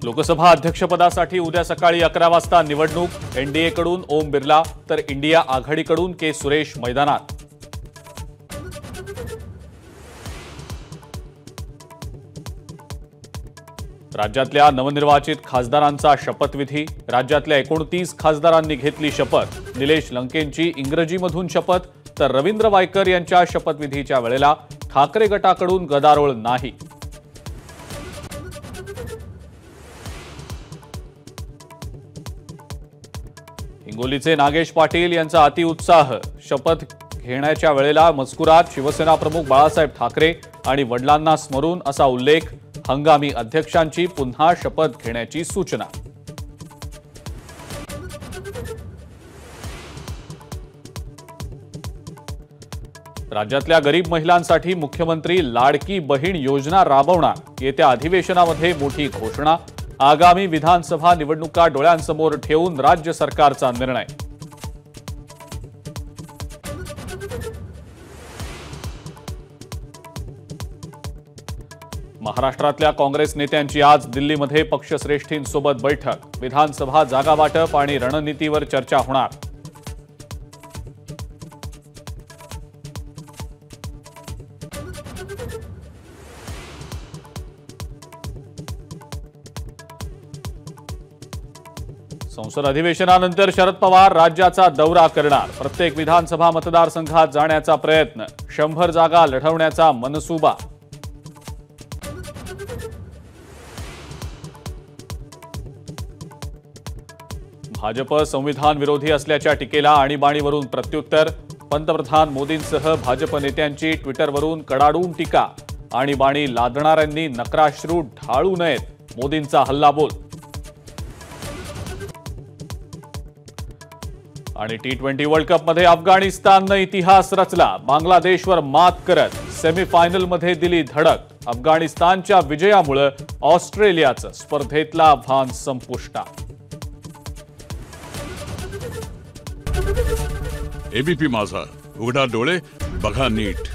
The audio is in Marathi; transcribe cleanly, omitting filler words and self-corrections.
लोकसभा अध्यक्षपदासाठी उद्या सकाळी 11 वाजता निवडणूक। एनडीए कडून ओम बिर्ला तर इंडिया आघाडीकडून के सुरेश मैदानात। राज्यातल्या नवनिर्वाचित खासदारांचा शपथविधी। राज्यातल्या 29 खासदारांनी घेतली शपथ। निलेश लंकेंची इंग्रजीमधून शपथ तर रवींद्र वायकर यांच्या शपथविधीच्या वेळेला ठाकरे गटाकडून गदारोळ नाही। हिंगोलीचे नागेश पाटील यांचा अतिउत्साह। शपथ घेण्याच्या वेळेला मजकुरात शिवसेना प्रमुख बाळासाहेब ठाकरे आणि वडिलांना स्मरून असा उल्लेख। हंगामी अध्यक्षांची पुन्हा शपथ घेण्याची सूचना। राज्यातल्या गरीब महिलांसाठी मुख्यमंत्री लाडकी बहीण योजना राबवणार। येत्या अधिवेशनामध्ये मोठी घोषणा। आगामी विधानसभा निवडणुका डोळ्यांसमोर ठेवून राज्य सरकारचा निर्णय। महाराष्ट्रातल्या काँग्रेस नेत्यांची आज दिल्लीमध्ये पक्षश्रेष्ठींसोबत बैठक। विधानसभा जागा वाटप आणि रणनीतीवर चर्चा होणार। संसद अधिवेशनानंतर शरद पवार राज्याचा दौरा करणार। प्रत्येक विधानसभा मतदारसंघात जाण्याचा प्रयत्न। 100 जागा लढवण्याचा मनसुबा। भाजप संविधान विरोधी असल्याच्या टीकेला आणीबाणीवरून प्रत्युत्तर। पंतप्रधान मोदींसह भाजप नेत्यांची ट्विटरवरून कडाडून टीका। आणीबाणी लादणाऱ्यांनी नक्राश्रू ढाळू नयेत, मोदींचा हल्लाबोल। आणि टी20 वर्ल्ड कपमध्ये अफगाणिस्ताननं इतिहास रचला। बांगलादेशवर मात करत सेमीफायनलमध्ये दिली धडक। अफगाणिस्तानच्या विजयामुळे ऑस्ट्रेलियाचं स्पर्धेतलं आव्हान संपुष्टात। एबीपी माझा, उघडा डोळे बघा नीट।